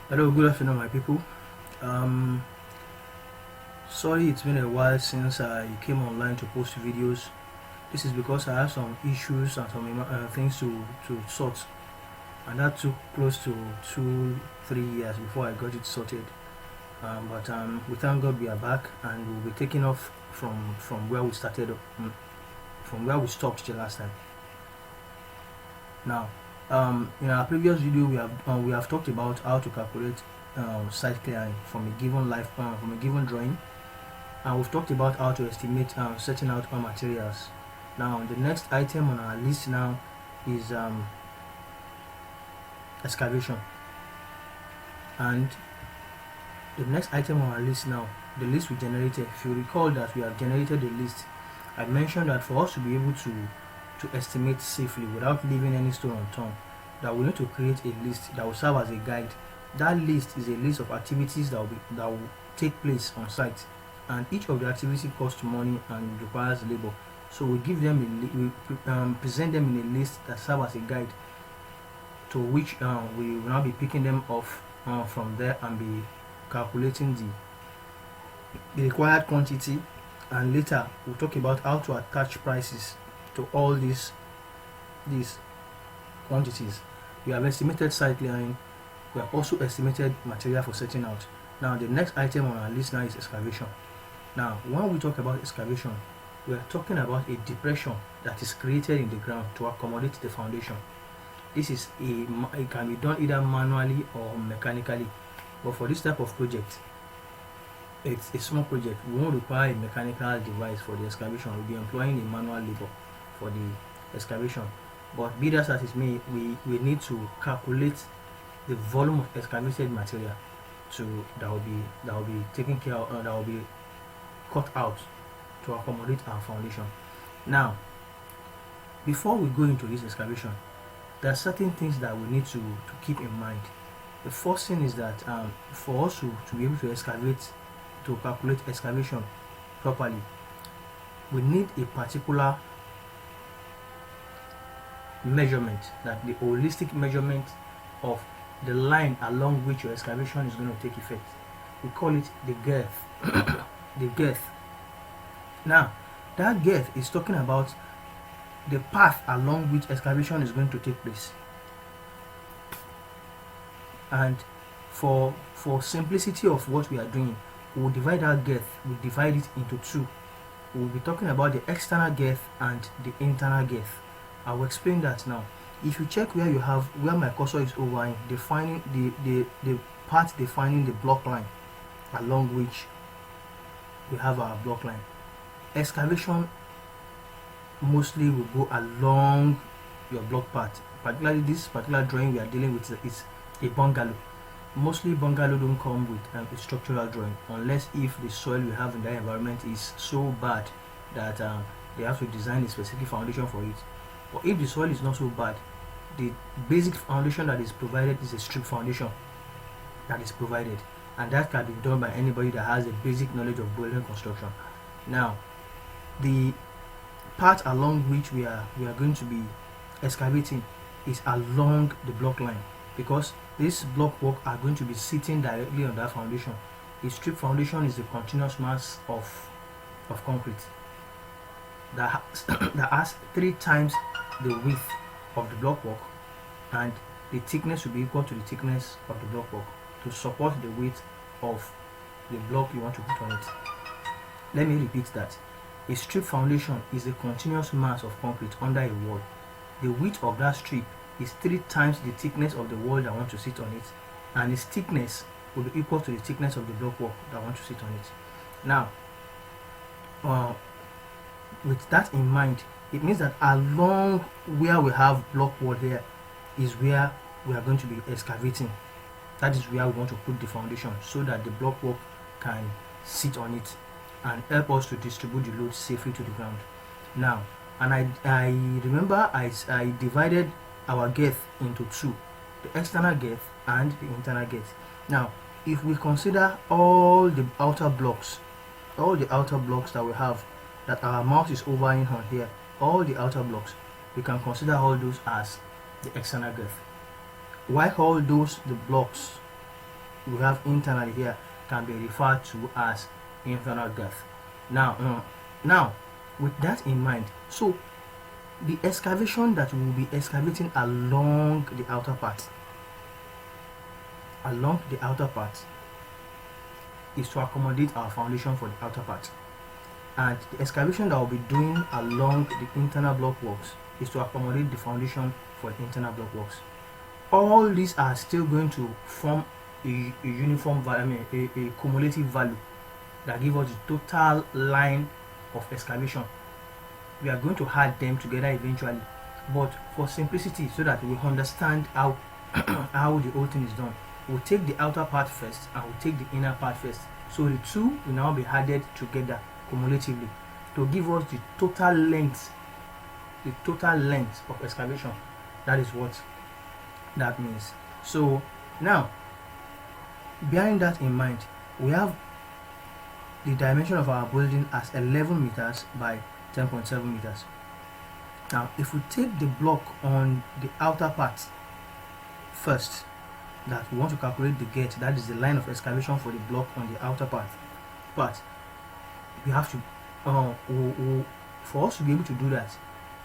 Hello, good afternoon, my people. Um, Sorry, it's been a while since I came online to post videos. This is because I have some issues and some things to sort, and that took close to 2-3 years before I got it sorted. But we thank God we are back, and we'll be taking off from where we started, from where we stopped the last time. Now, in our previous video, we have talked about how to calculate site clearing from a given from a given drawing, and we've talked about how to estimate setting out our materials. Now, the next item on our list now is excavation, and the next item on our list now, the list we generated. If you recall that we have generated a list, I mentioned that for us to be able to estimate safely without leaving any stone unturned, that we need to create a list that will serve as a guide. That list is a list of activities that will take place on site, and each of the activities costs money and requires labor. So we give them present them in a list that serve as a guide, to which we will now be picking them off from there and be calculating the required quantity, and later we'll talk about how to attach prices to all these quantities. We have estimated site clearing. We have also estimated material for setting out. Now, the next item on our list now is excavation. Now, when we talk about excavation, we are talking about a depression that is created in the ground to accommodate the foundation. It can be done either manually or mechanically, but for this type of project, it's a small project. We won't require a mechanical device for the excavation. We'll be employing a manual labor for the excavation. But be that as it may, we need to calculate the volume of excavated material that will be taken care of, that will be cut out to accommodate our foundation. Now, before we go into this excavation, there are certain things that we need to keep in mind. The first thing is that for us to be able to excavate, to calculate excavation properly, we need a particular measurement, that the holistic measurement of the line along which your excavation is going to take effect. We call it the girth. The girth. Now, that girth is talking about the path along which excavation is going to take place. And for simplicity of what we are doing, we'll divide our girth, we'll divide it into two. We'll be talking about the external girth and the internal girth. I will explain that now. If you check where my cursor is over, defining the part defining the block line along which we have our block line. Excavation mostly will go along your block part. Particularly this particular drawing we are dealing with is a bungalow. Mostly bungalow don't come with a structural drawing, unless if the soil we have in that environment is so bad that they have to design a specific foundation for it. But if the soil is not so bad, the basic foundation that is provided is a strip foundation that is provided, and that can be done by anybody that has a basic knowledge of building construction. Now, the part along which we are going to be excavating is along the block line, because this block work are going to be sitting directly on that foundation. A strip foundation is a continuous mass of concrete that has 3 times the width of the block work, and the thickness will be equal to the thickness of the block work to support the weight of the block you want to put on it. Let me repeat that. A strip foundation is a continuous mass of concrete under a wall. The width of that strip is 3 times the thickness of the wall that I want to sit on it, and its thickness will be equal to the thickness of the block work that I want to sit on it. Now, with that in mind, it means that along where we have block wall here is where we are going to be excavating. That is where we want to put the foundation, so that the block work can sit on it and help us to distribute the load safely to the ground. Now, and I remember I divided our girth into two, the external girth and the internal girth. Now, if we consider all the outer blocks that we have, that our mouse is overing on here, all the outer blocks, we can consider all those as the external girth. Why all those the blocks we have internally here can be referred to as internal girth. Now, with that in mind, so the excavation that we will be excavating along the outer part is to accommodate our foundation for the outer part, and the excavation that we'll be doing along the internal block works is to accommodate the foundation for the internal block works. All these are still going to form a uniform value, a cumulative value that give us the total line of excavation. We are going to add them together eventually, but for simplicity, so that we understand how how the whole thing is done, we'll take the outer part first and we'll take the inner part first. So the two will now be added together cumulatively to give us the total length of excavation. That is what that means. So now, bearing that in mind, we have the dimension of our building as 11 meters by 10.7 meters. Now, if we take the block on the outer part first, that we want to calculate the gate, that is the line of excavation for the block on the outer part. But we have to, for us to be able to do that,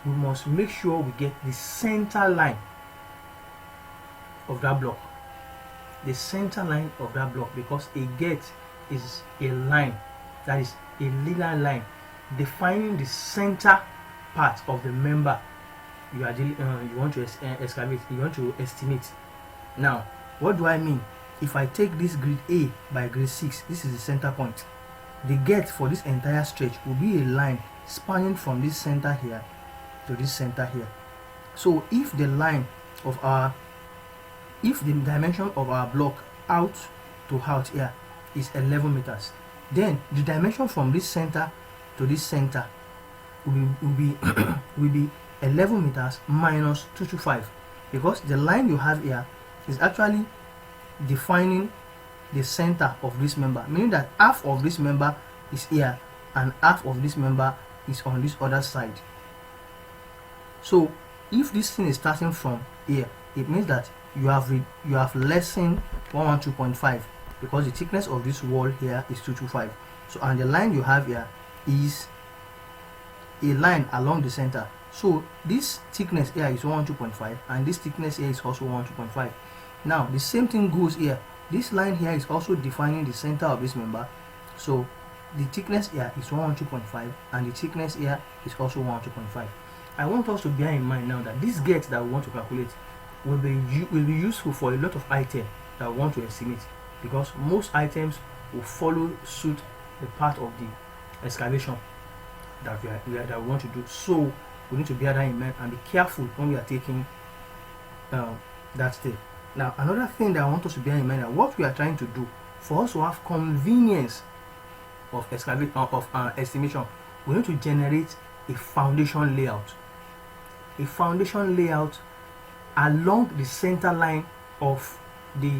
we must make sure we get the center line of that block. The center line of that block, because a gate is a line, that is a linear line defining the center part of the member you are you want to excavate, you want to estimate. Now, what do I mean? If I take this grid A by grid 6, this is the center point. The gate for this entire stretch will be a line spanning from this center here to this center here. So if the dimension of our block out to out here is 11 meters, then the dimension from this center to this center will be 11 meters minus 225, because the line you have here is actually defining the center of this member, meaning that half of this member is here and half of this member is on this other side. So if this thing is starting from here, it means that you have lessened 112.5, because the thickness of this wall here is 225. So, and the line you have here is a line along the center. So this thickness here is 112.5 and this thickness here is also 112.5. Now the same thing goes here. This line here is also defining the center of this member. So the thickness here is 112.5 and the thickness here is also 112.5. I want us to bear in mind now that this gate that we want to calculate will be useful for a lot of items that we want to estimate, because most items will follow suit the part of the excavation that we want to do. So we need to bear that in mind and be careful when we are taking that step. Now, another thing that I want us to bear in mind is what we are trying to do for us to have convenience of estimation. We need to generate a foundation layout. A foundation layout along the center line of the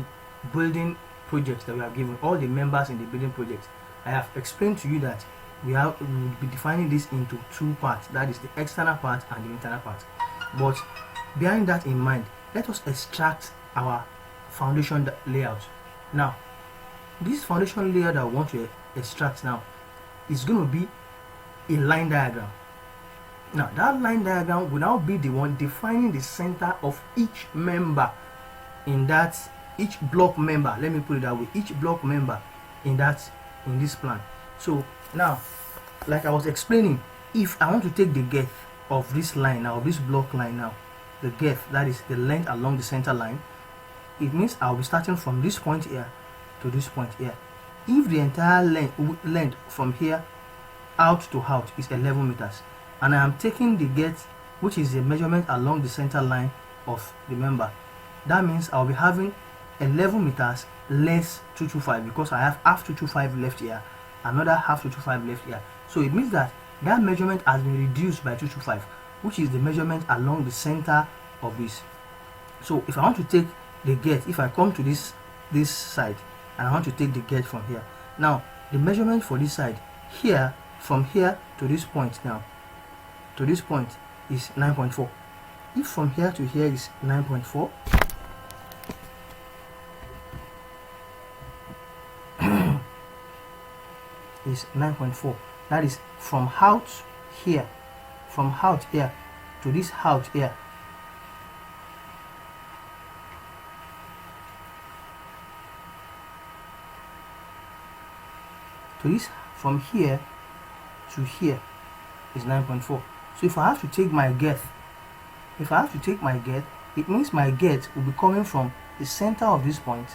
building project that we have given all the members in the building project. I have explained to you that we will be defining this into two parts, that is the external part and the internal part. But bearing that in mind, let us extract our foundation layout. Now, this foundation layout that I want to extract now is going to be a line diagram. Now, that line diagram will now be the one defining the center of each member in that, each block member, let me put it that way, each block member in this plan. So now, like I was explaining, if I want to take the girth of this line now, of this block line now, the girth, that is the length along the center line, it means I'll be starting from this point here to this point here. If the entire length from here out to out is 11 meters, and I am taking the girth, which is the measurement along the center line of the member, that means I'll be having 11 meters less 225, because I have half 225 left here, another half 225 left here. So it means that that measurement has been reduced by 225, which is the measurement along the center of this. So if I want to take the girth, if I come to this side and I want to take the girth from here, now the measurement for this side here, from here to this point, now to this point is 9.4. If from here to here is 9.4, is 9.4. That is from out here to this out here. To this, from here to here is 9.4. So if I have to take my girth, it means my girth will be coming from the center of this point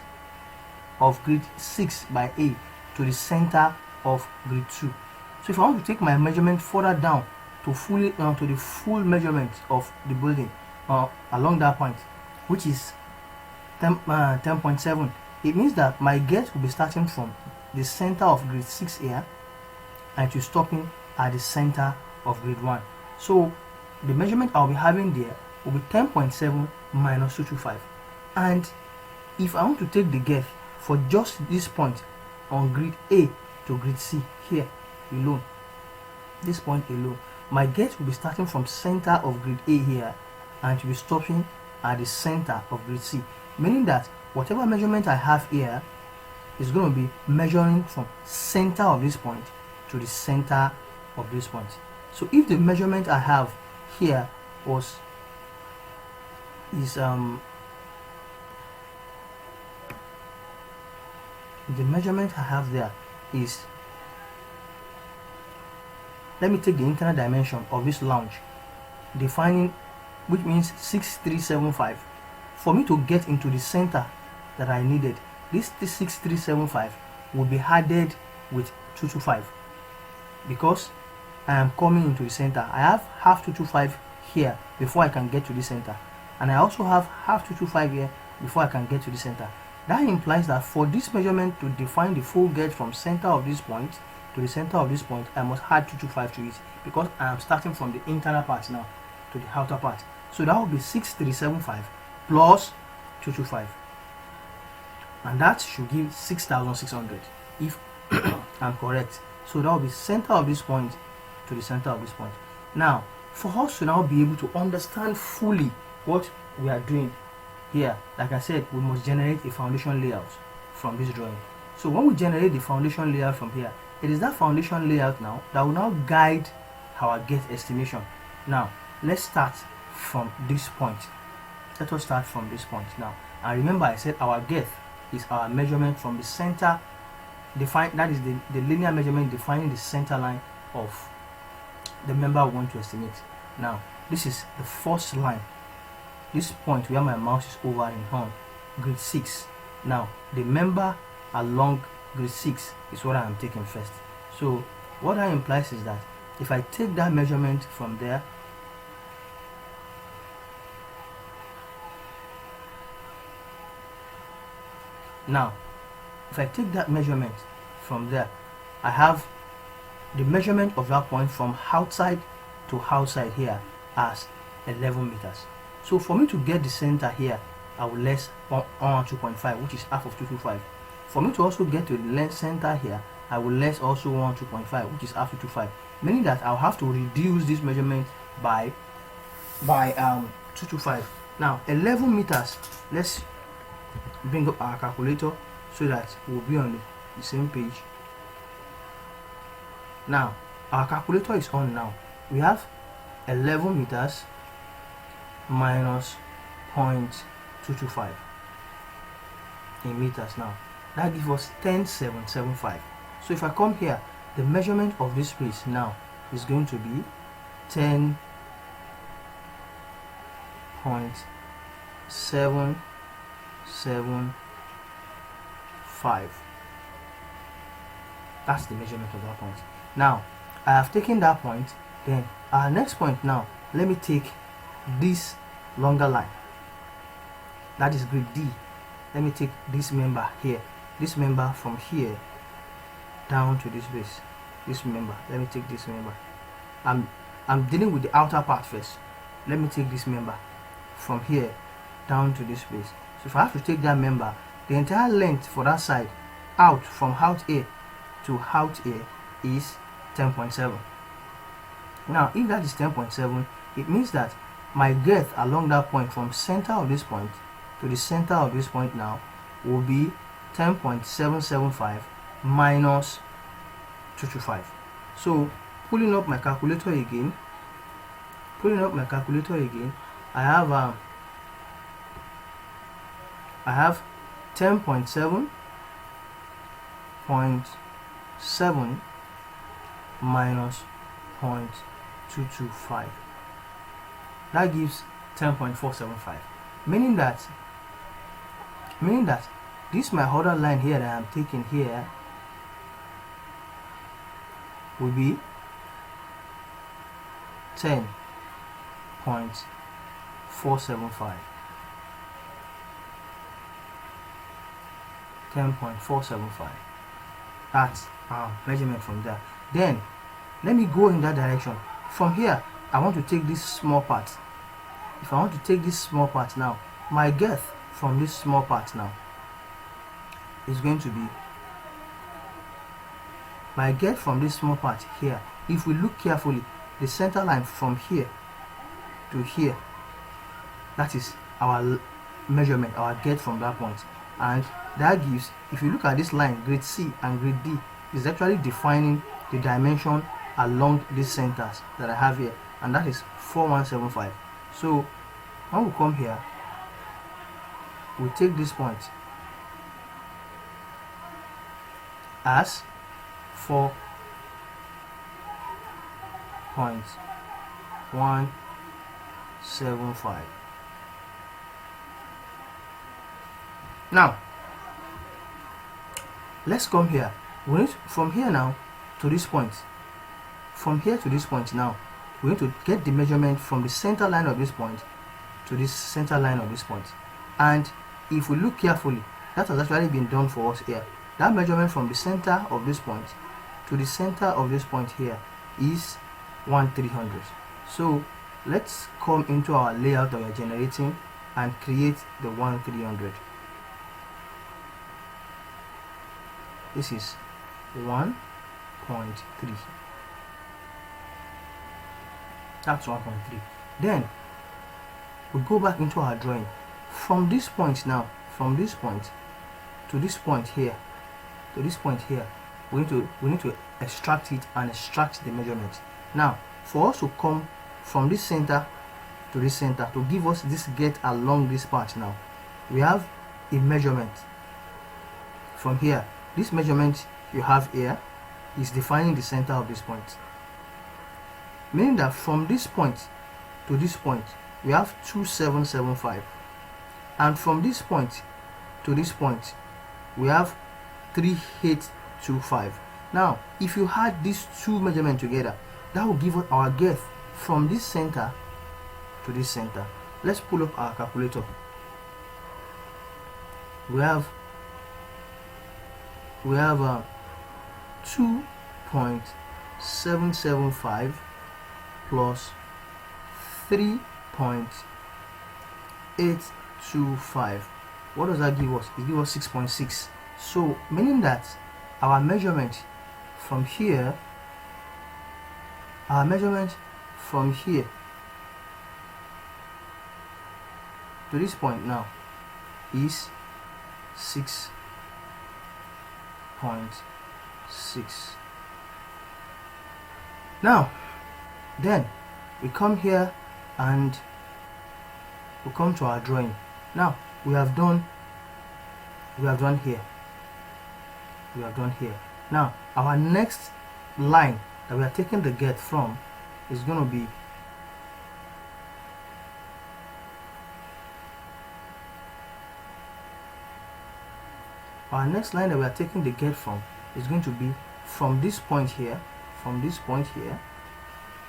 of grid 6 by A to the center of grid 2. So if I want to take my measurement further down to the full measurement of the building along that point, which is 10.7, it means that my girth will be starting from the center of grid 6 here and to stopping at the center of grid 1. So the measurement I'll be having there will be 10.7 minus 225. And if I want to take the girth for just this point on grid A to grid C here alone, this point alone, my girth will be starting from center of grid A here and to be stopping at the center of grid C, meaning that whatever measurement I have here is going to be measuring from center of this point to the center of this point. So if the measurement I have here the measurement I have there is, let me take the internal dimension of this lounge, defining, which means 6375. For me to get into the center that I needed, this 6375 will be added with 225 because I am coming into the center. I have half 225 here before I can get to the center, and I also have half 225 here before I can get to the center. That implies that for this measurement to define the full girth from center of this point to the center of this point, I must add 225 to it because I am starting from the internal part now to the outer part. So that will be 6375 plus 225, and that should give 6600 if I'm correct. So that will be center of this point to the center of this point. Now, for us to now be able to understand fully what we are doing here, like I said, we must generate a foundation layout from this drawing. So when we generate the foundation layout from here, it is that foundation layout now that will now guide our girth estimation. Now let's start from this point. Let us start from this point now. And remember, I said our girth is our measurement from the center, that is the linear measurement defining the center line of the member we want to estimate. Now this is the first line, this point where my mouse is over and on grid 6. Now the member along grid 6 is what I am taking first. So what that implies is that if I take that measurement from there, now if I take that measurement from there, I have the measurement of that point from outside to outside here as 11 meters. So for me to get the center here, I will less 2.5, which is half of 225. For me to also get to the center here, I will less also 2.5, which is half of 225, meaning that I'll have to reduce this measurement by 225. Now 11 meters, let's bring up our calculator so that we'll be on the same page. Now our calculator is on now. We have 11 meters minus 0.225 in meters. Now that gives us 10,775. So if I come here, the measurement of this space now is going to be 10.775. That's the measurement of that point. Now I have taken that point. Then our next point now, let me take this longer line, that is grid D. Let me take this member here, this member from here down to this base, this member. Let me take this member. I'm dealing with the outer part first. Let me take this member from here down to this base. So if I have to take that member, the entire length for that side out from out A to out A is 10.7. Now if that is 10.7, it means that my girth along that point from center of this point to the center of this point now will be 10.775 minus 225. So pulling up my calculator again, I have 10.7 minus 0.225. That gives 10.475. Meaning that this my other line here that I'm taking here will be 10.475. 10.475. That's our measurement from there. Then let me go in that direction. From here, I want to take this small part. If I want to take this small part now, my girth from this small part now is going to be my girth from this small part here. If we look carefully, the center line from here to here, that is our measurement, our girth from that point. And that gives, if you look at this line, grade C and grade D is actually defining the dimension along these centers that I have here, and that is 4175. So when we come here, we take this point as 4.175. Now let's come here. We need from here now to this point. From here to this point now, we need to get the measurement from the center line of this point to this center line of this point. And if we look carefully, that has actually been done for us here. That measurement from the center of this point to the center of this point here is 1,300. So let's come into our layout that we are generating and create the 1,300. This is 1.3. That's 1.3. Then we go back into our drawing. From this point now, from this point to this point here, to this point here, we need to extract it and extract the measurement. Now, for us to come from this center to this center to give us this get along this part now, we have a measurement from here. This measurement you have here is defining the center of this point, meaning that from this point to this point we have 2775, and from this point to this point we have 3825. Now if you add these two measurements together, that will give us our girth from this center to this center. Let's pull up our calculator. We have 2.775 plus 3.825. What does that give us? It gives us 6.6. So meaning that our measurement from here, to this point now is 6.6. Now then we come here and we come to our drawing. Now we have done here. Now our next line that we are taking the girth from is going to be from this point here,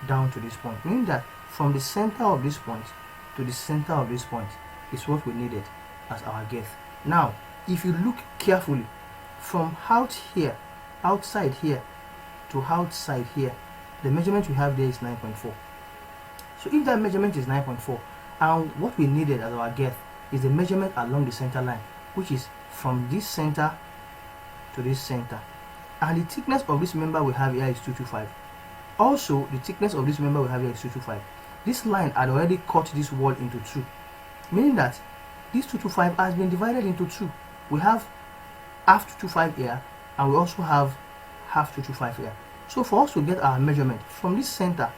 down to this point, meaning that from the center of this point to the center of this point is what we needed as our girth. Now if you look carefully, from outside here to outside here, the measurement we have there is 9.4. So if that measurement is 9.4, and what we needed as our girth is the measurement along the center line, which is from this center to this center, and the thickness of this member we have here is 225. Also the thickness of this member we have here is 225. This line had already cut this wall into two, meaning that this 225 has been divided into two. We have half 225 here, and we also have have 225 here. So for us to get our measurement from this center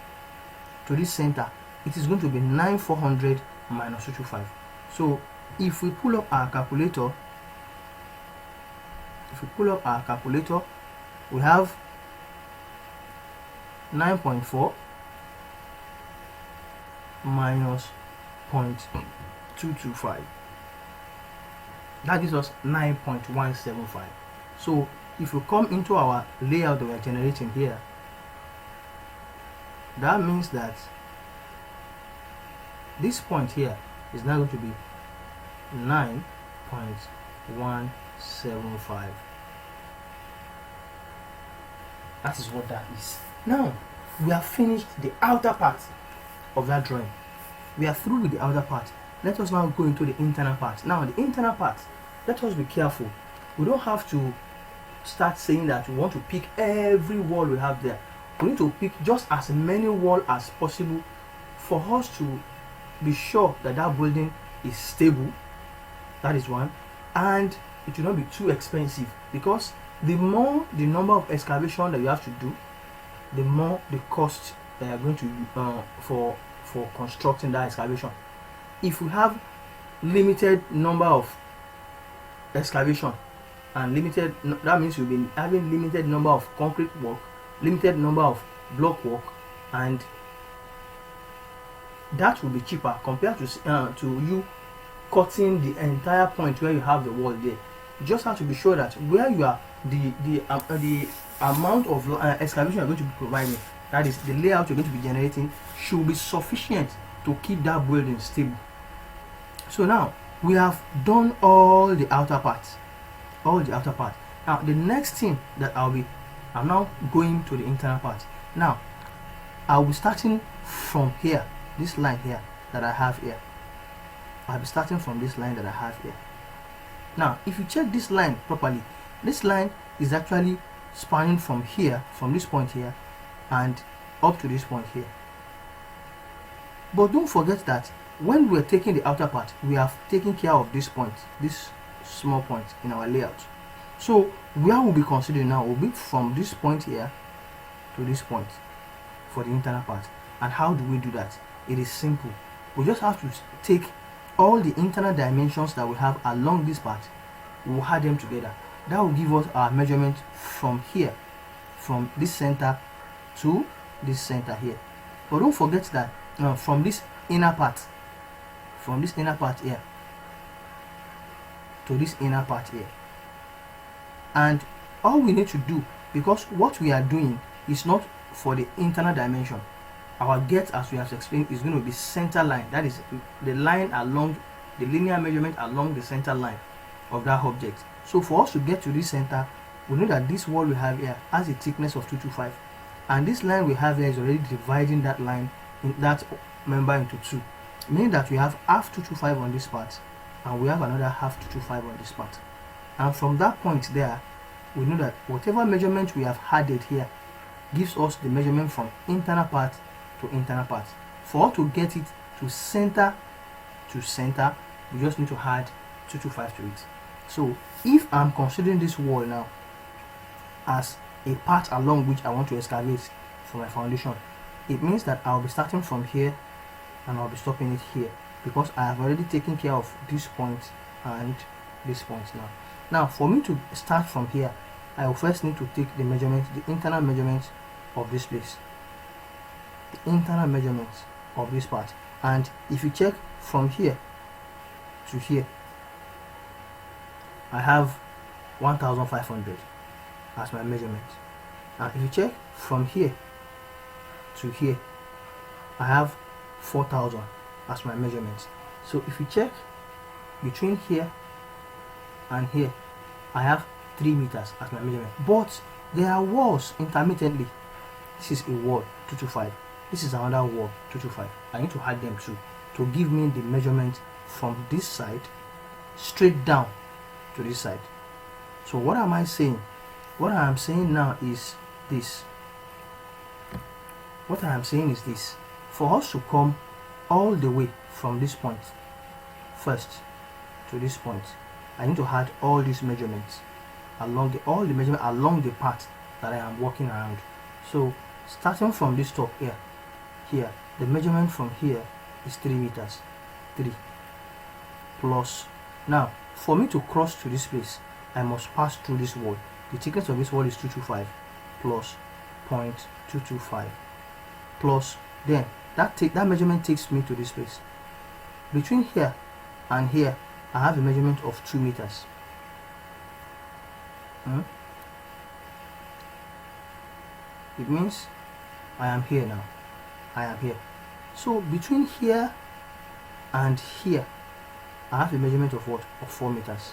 to this center, it is going to be 9400 minus 225. So if we pull up our calculator, we have 9.4 minus 0.225. That gives us 9.175. So if we come into our layout that we are generating here, that means that this point here is now going to be 9.175. That is what that is. Now we have finished the outer part of that drawing. We are through with the outer part. Let us now go into the internal part. Now the internal part, let us be careful. We don't have to start saying that we want to pick every wall we have there. We need to pick just as many walls as possible for us to be sure that that building is stable. That is one. And it will not be too expensive, because the more the number of excavation that you have to do, the more the cost that are going to for constructing that excavation. If we have limited number of excavation and limited, that means you'll be having limited number of concrete work, limited number of block work, and that will be cheaper compared to you cutting the entire point where you have the wall there. You just have to be sure that where you are, the amount of excavation you're going to be providing, that is the layout you're going to be generating, should be sufficient to keep that building stable. So now we have done all the outer parts. Now the next thing that I'm now going to the internal part. Now I'll be starting from here, this line here that I have here. I'll be starting from this line that I have here. Now if you check this line properly, this line is actually spanning from here, from this point here, and up to this point here. But don't forget that when we're taking the outer part, we have taken care of this point, this small point in our layout. So where we'll be considering now will be from this point here to this point for the internal part. And how do we do that? It is simple. We just have to take all the internal dimensions that we have along this part, we'll add them together. That will give us our measurement from here, from this center to this center here. But don't forget that from this inner part here to this inner part here. And all we need to do, because what we are doing is not for the internal dimension, our get, as we have explained, is going to be center line. That is the line along the linear measurement along the center line of that object. So for us to get to this center, we know that this wall we have here has a thickness of 225, and this line we have here is already dividing that line, in that member, into two, meaning that we have half 225 on this part and we have another half 225 on this part. And from that point there, we know that whatever measurement we have added here gives us the measurement from internal part to internal part. For us to get it to center, we just need to add 225 to it. So if I'm considering this wall now as a part along which I want to excavate for my foundation, it means that I'll be starting from here and I'll be stopping it here, because I have already taken care of this point and this point now. Now for me to start from here, I will first need to take the measurement, the internal measurement of this place, the internal measurement of this part. And if you check from here to here, I have 1500 as my measurement. And if you check from here to here, I have 4000 as my measurement. So if you check between here and here, I have 3 meters as my measurement. But there are walls intermittently. This is a wall 225, this is another wall 225. I need to add them too to give me the measurement from this side straight down to this side. So what am I saying? What I am saying now is this. What I am saying is this. For us to come all the way from this point first to this point, I need to add all these measurements along the measurement along the path that I am walking around. So starting from this top here, the measurement from here is 3 meters. 3 plus, now for me to cross to this place, I must pass through this wall. The thickness of this wall is 225 plus 0.225 plus, then that measurement takes me to this place. Between here and here, I have a measurement of 2 meters. It means I am here now. I am here. So between here and here, I have a measurement of what? Of 4 meters.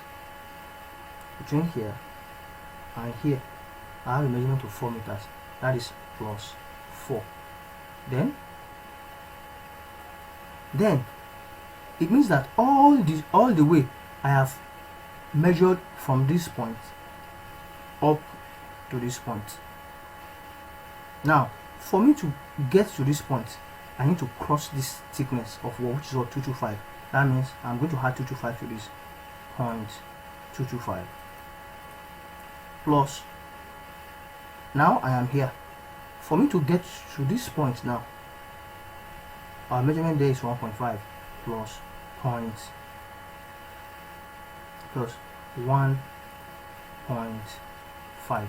Between here and here, I have a measurement of 4 meters. That is plus 4. Then it means that all the way I have measured from this point up to this point. Now, for me to get to this point, I need to cross this thickness of wall, which is what, 225. That means I'm going to add 225 to this, 0.225 plus. Now I am here. For me to get to this point now, our measurement there is 1.5 plus 1.5.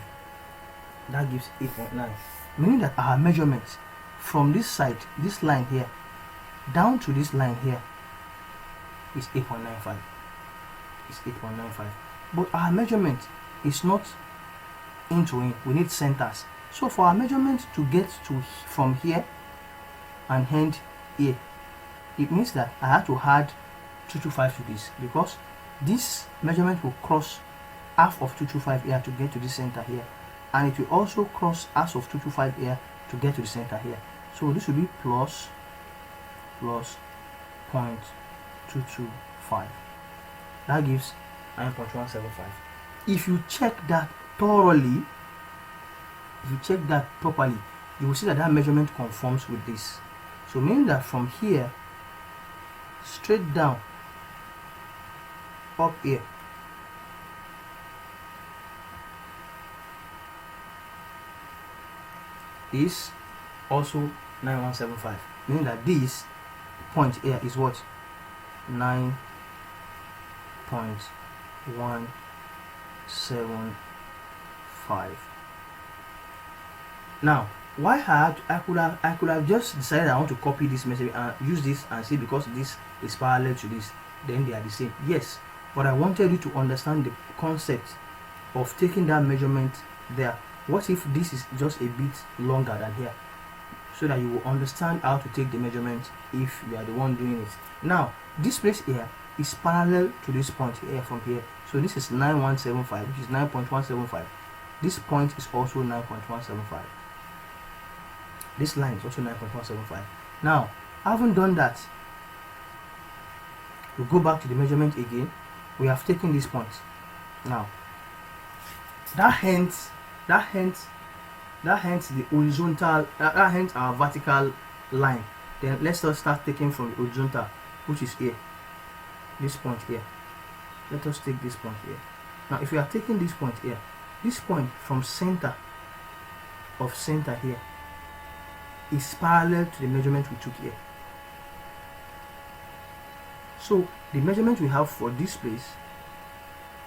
That gives 8.9. Meaning that our measurement from this side, this line here, down to this line here is 8.95. It's 8.95. But our measurement is not in to in. We need centers. So for our measurement to get to from here and end here, it means that I have to add 225 to this, because this measurement will cross half of 225 here to get to the center here, and it will also cross half of 225 here to get to the center here. So this will be plus 0.225. That gives 9.175. If you check that thoroughly, if you check that properly, you will see that that measurement conforms with this. So meaning that from here straight down up here, is also 9175, meaning that this point here is what? 9.175. Now, why I could have just decided I want to copy this message and use this and say because this is parallel to this, then they are the same. Yes, but I wanted you to understand the concept of taking that measurement there. What if this is just a bit longer than here, so that you will understand how to take the measurement if you are the one doing it. Now, this place here is parallel to this point here from here. So this is 9175, which is 9.175. This point is also 9.175. This line is also 9.175. Now, having done that, we go back to the measurement again. We have taken this point. Now, that ends the horizontal, that ends our vertical line. Then let's just start taking from the horizontal, which is here, this point here. Let us take this point here. Now, if we are taking this point here, this point from center here is parallel to the measurement we took here. So the measurement we have for this place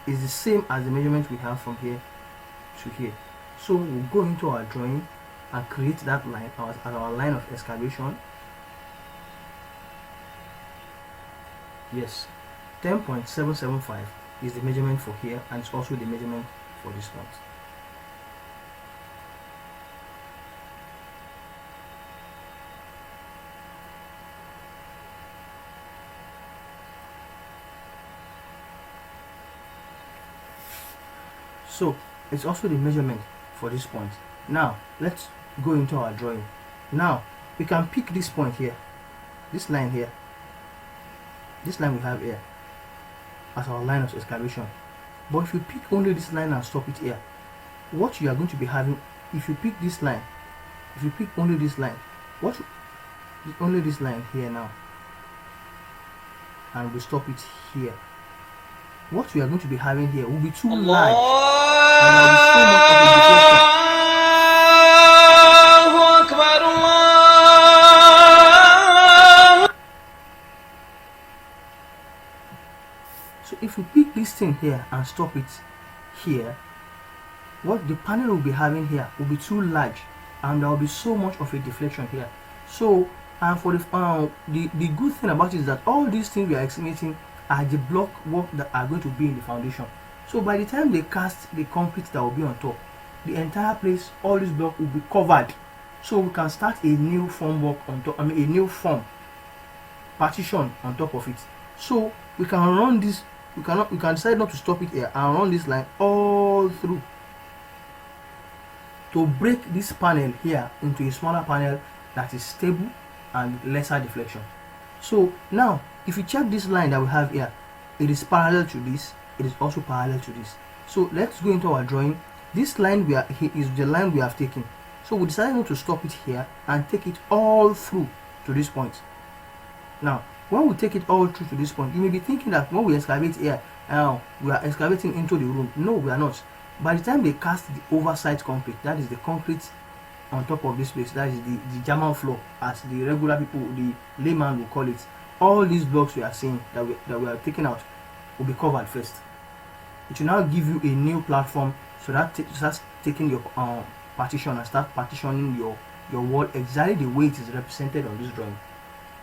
is the same as the measurement we have from here to here. So we'll go into our drawing and create that line as our line of excavation. Yes, 10.775 is the measurement for here, and it's also the measurement for this point. So it's also the measurement for this point. Now let's go into our drawing. Now we can pick this point here, this line here, this line we have here as our line of excavation. But if you pick only this line and stop it here, what you are going to be having, if you pick this line, if you pick only this line, only this line here now, and we stop it here, what we are going to be having here will be too large, and there will be so much of a deflection. this thing here and stop it here, what the panel will be having here will be too large, and there will be so much of a deflection here. So, and for the good thing about it is that all these things we are estimating are the block work that are going to be in the foundation. So by the time they cast the concrete that will be on top, the entire place, all this block will be covered. So we can start a new form work on top, a new form partition on top of it. So we can run this, we can decide not to stop it here and run this line all through to break this panel here into a smaller panel that is stable and lesser deflection. So now if you check this line that we have here, it is parallel to this, it is also parallel to this. So let's go into our drawing. This line is the line we have taken. So we decided not to stop it here and take it all through to this point. Now when we take it all through to this point, you may be thinking that when we excavate here, we are excavating into the room. No, we are not. By the time they cast the oversight concrete, that is the concrete on top of this place, that is the German floor, as the regular people, the layman will call it, all these blocks we are seeing that we are taking out will be covered first. It will now give you a new platform, so that starts taking your partition and start partitioning your wall exactly the way it is represented on this drawing.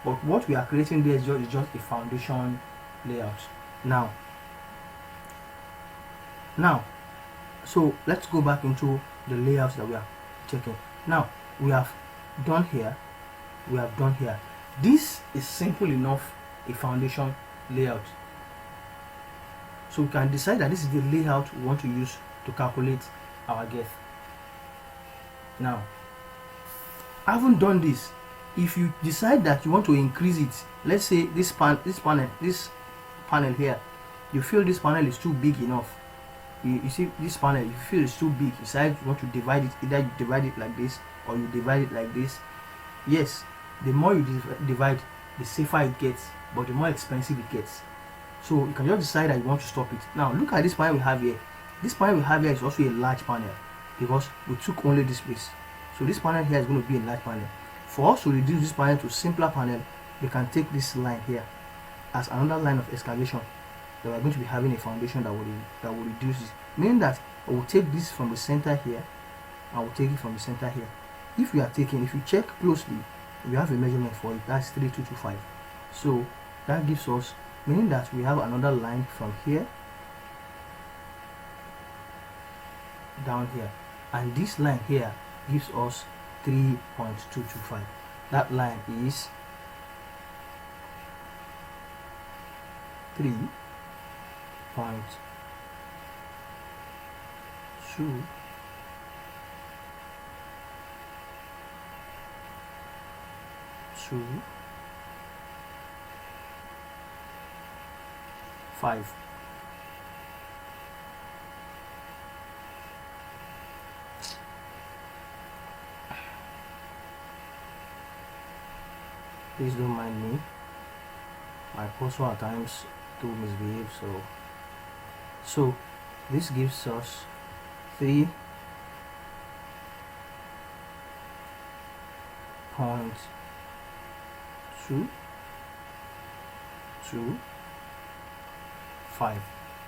But what we are creating there is just a foundation layout. Now so let's go back into the layouts that we are checking. Now we have done here, we have done here. This is simple enough a foundation layout. So we can decide that this is the layout we want to use to calculate our girth. Now, having done this, if you decide that you want to increase it, let's say this panel here, you feel this panel is too big enough. You see this panel, you feel it's too big, you decide you want to divide it, either you divide it like this or you divide it like this. Yes, the more you divide, the safer it gets, but the more expensive it gets. So you can just decide that you want to stop it. Now look at this panel we have here. This panel we have here is also a large panel because we took only this place. So this panel here is going to be a large panel. For us to reduce this panel to simpler panel, we can take this line here as another line of excavation. That we're going to be having a foundation that will reduce it, meaning that I will take this from the center here, I will take it from the center here. If you check closely, we have a measurement for it, that's 3225. So that gives us, meaning that we have another line from here down here, and this line here gives us 3.225. that line is 3.225. Please don't mind me. My cursor at times do misbehave, so this gives us 3.225.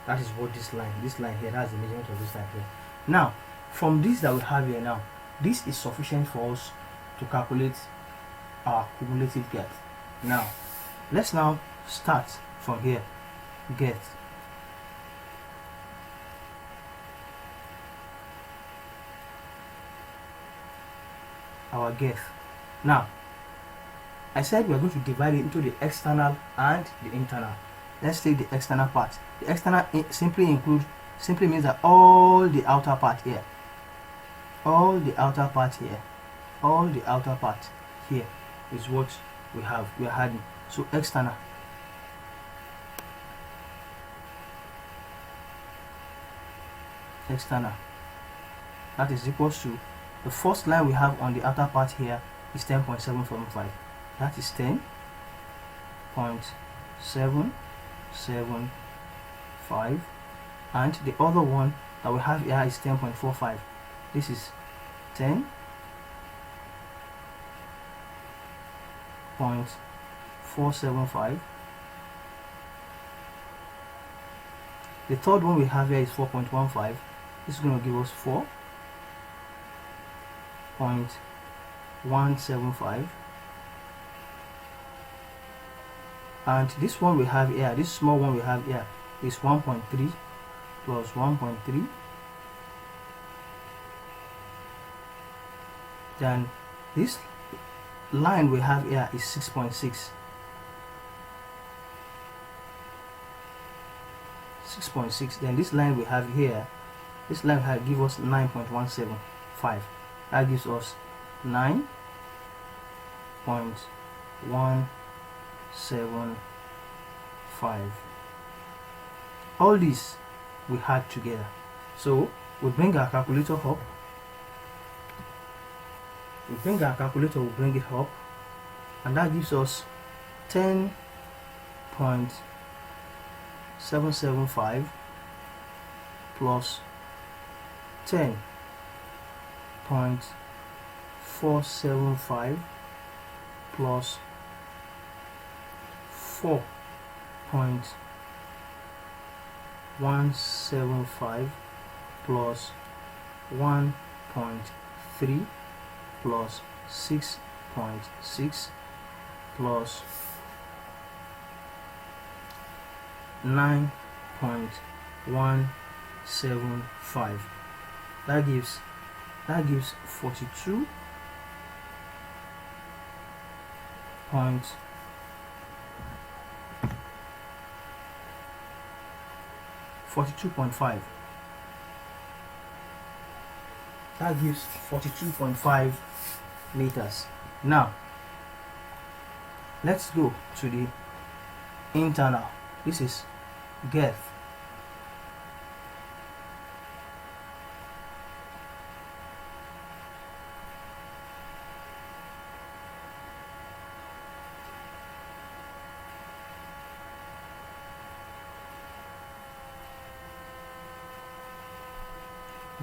That is what this line here, that's the measurement of this line here. Now from this that we have here, now this is sufficient for us to calculate our cumulative girth. Now let's now start from here. Girth. Our girth. Now I said we are going to divide it into the external and the internal. Let's take the external part. The external simply means that all the outer part here, all the outer part here is what we are having. So external, that is equals to the first line we have on the outer part here is 10.775. that is 10.775, and the other one that we have here is 10.45. this is 10.475, The third one we have here is 4.15. This is going to give us 4.175. And this one we have here, this small one we have here, is 1.3 plus 1.3. Then this line we have here is 6.6. 6.6. Then this line we have here, this line will give us 9.175. That gives us 9.175. All this we had together. So we bring our calculator up. We bring our calculator, we bring it up, and that gives us 10.775 plus 10.475 plus 4.175 plus 1.3 plus 6.6 plus 9.175. That gives 42 point 42.5. That gives 42.5 meters. Now let's go to the internal. This is girth.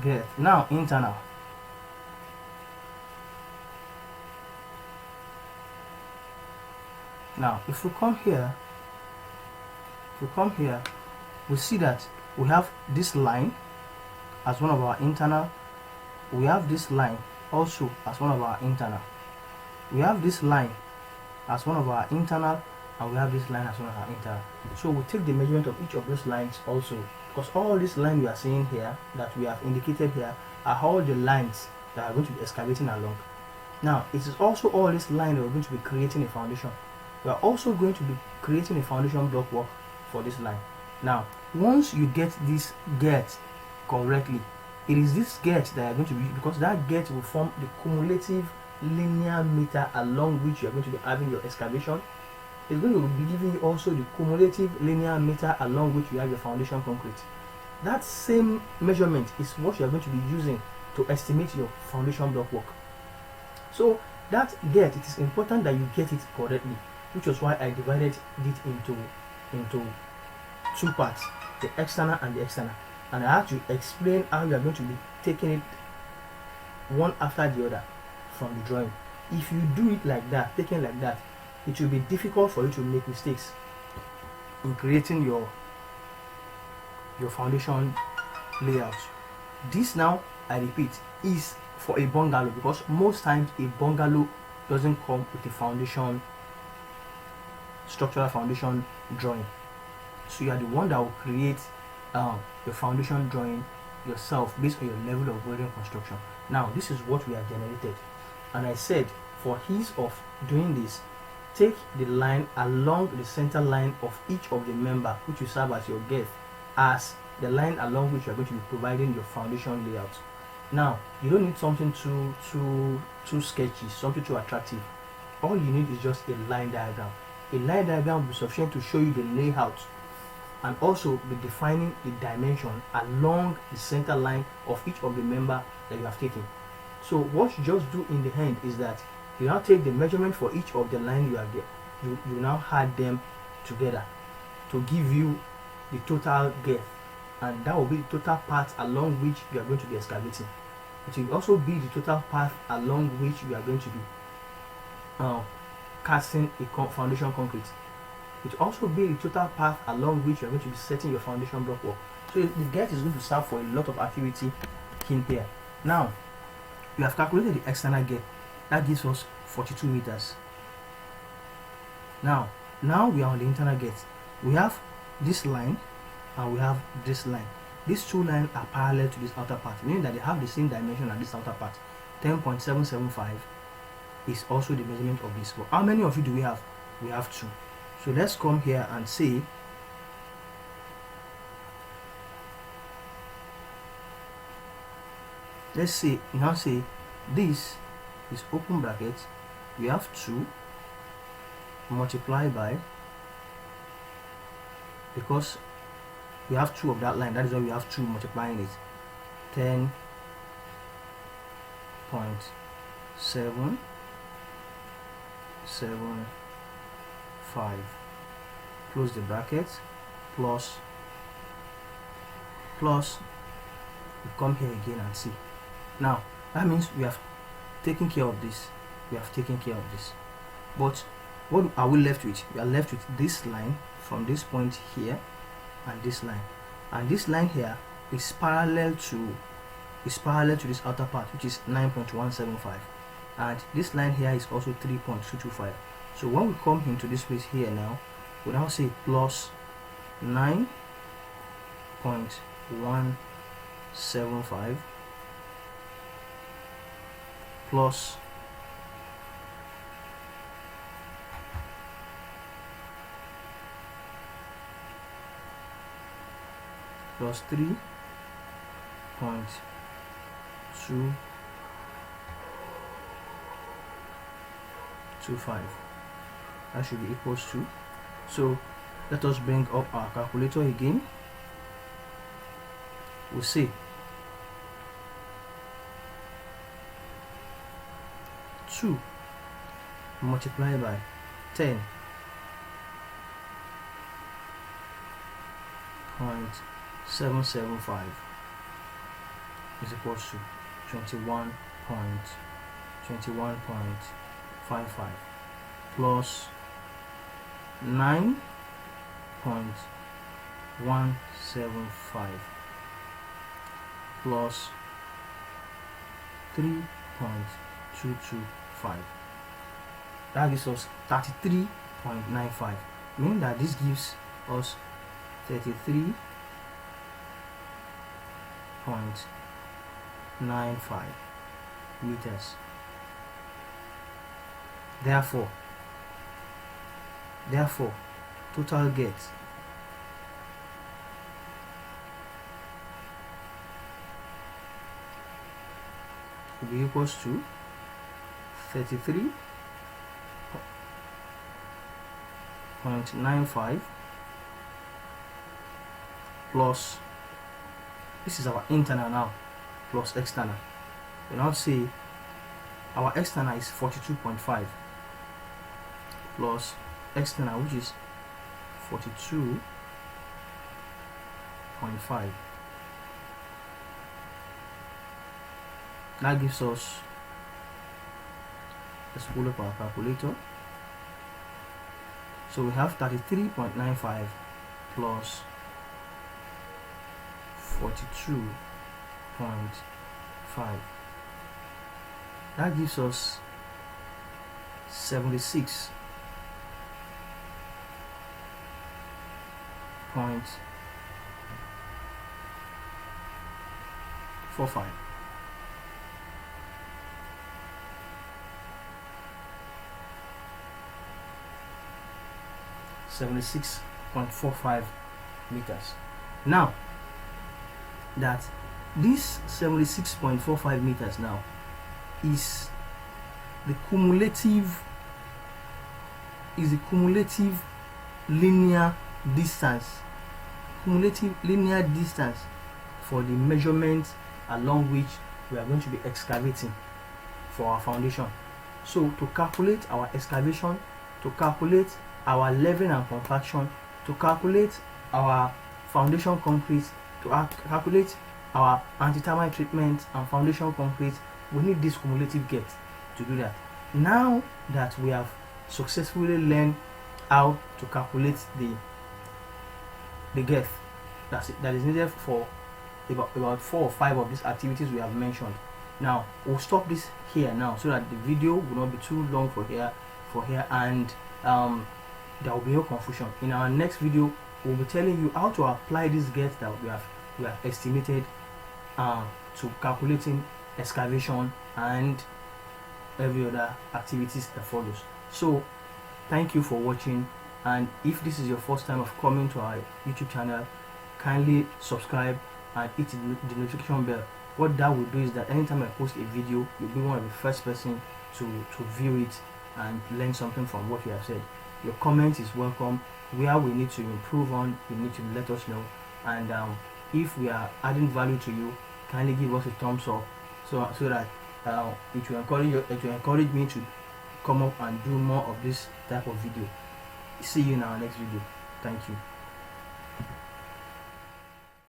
Girth. Now internal. Now if we come here, we see that we have this line as one of our internal. We have this line also as one of our internal. We have this line as one of our internal, and we have this line as one of our internal. So we take the measurement of each of those lines also, because all these lines we are seeing here that we have indicated here are all the lines that are going to be excavating along. Now it is also all these lines that we're going to be creating a foundation. We are also going to be creating a foundation block work for this line. Now once you get this girth correctly, it is this girth that are going to be, because that girth will form the cumulative linear meter along which you are going to be having your excavation. It's going to be giving you also the cumulative linear meter along which you have your foundation concrete. That same measurement is what you are going to be using to estimate your foundation block work. So that girth, it is important that you get it correctly, which was why I divided it into two parts, the external and the external, and I have to explain how you are going to be taking it one after the other from the drawing. If you do it like that, taken like that, it will be difficult for you to make mistakes in creating your foundation layout. This, now I repeat, is for a bungalow, because most times a bungalow doesn't come with a foundation, structural foundation drawing. So you are the one that will create your foundation drawing yourself based on your level of building construction. Now this is what we have generated, and I said for ease of doing this, take the line along the center line of each of the member which you serve as your girth as the line along which you are going to be providing your foundation layout. Now you don't need something too sketchy, something too attractive. All you need is just a line diagram. A line diagram will be sufficient to show you the layout and also be defining the dimension along the center line of each of the member that you have taken. So what you just do in the end is that you now take the measurement for each of the line you have there. You now add them together to give you the total girth, and that will be the total path along which you are going to be excavating. It will also be the total path along which you are going to be casting a foundation concrete. It will also be the total path along which you are going to be setting your foundation block work. So the girth is going to serve for a lot of activity in here. Now, we have calculated the external girth. That gives us 42 meters. Now we are on the internal girth. We have this line and we have this line. These two lines are parallel to this outer part, meaning that they have the same dimension as this outer part. 10.775 is also the measurement of this. But how many of you do we have? We have 2. So let's come here and say now say this is open bracket, we have 2 multiplied by, because we have 2 of that line, that is why we have 2 multiplying it, 10.775 close the bracket, plus we come here again and see. Now that means we have taken care of this, but what are we left with? We are left with this line from this point here and this line here is parallel to this outer part, which is 9.175, and this line here is also 3.225. So when we come into this place here now, we now say plus 9.175 plus 3.225. That should be equals to. So let us bring up our calculator again. We'll say 2 multiplied by 10.775 is equals to 21.55 plus 9.175 plus 3.225. That gives us 33.95, meaning that this gives us 33.95 meters. Therefore total girth will be equals to 33.95 plus, this is our internal now, plus external. We now say our external is 42.5 plus external, which is 42.5. That gives us, let's pull up our calculator. So we have 33.95 plus 42.5. That gives us 76.45. .45 meters. Now that this 76.45 meters now is the cumulative linear distance for the measurement along which we are going to be excavating for our foundation. So to calculate our excavation, to calculate our leveling and compaction, to calculate our foundation concrete, to calculate our anti-termite treatment and foundation concrete, we need this cumulative girth to do that. Now that we have successfully learned how to calculate the girth that is needed for about 4 or 5 of these activities we have mentioned. Now we'll stop this here now so that the video will not be too long for here and there will be no confusion. In our next video we'll be telling you how to apply this girth that we have estimated to calculating excavation and every other activities that follows. So thank you for watching, and if this is your first time of coming to our YouTube channel, kindly subscribe and hit the notification bell. What that will do is that anytime I post a video, you'll be one of the first person to view it and learn something from what we have said. Your comment is welcome. Where we need to improve on, you need to let us know, and if we are adding value to you, kindly give us a thumbs up so that it will encourage me to come up and do more of this type of video. See you in our next video. Thank you.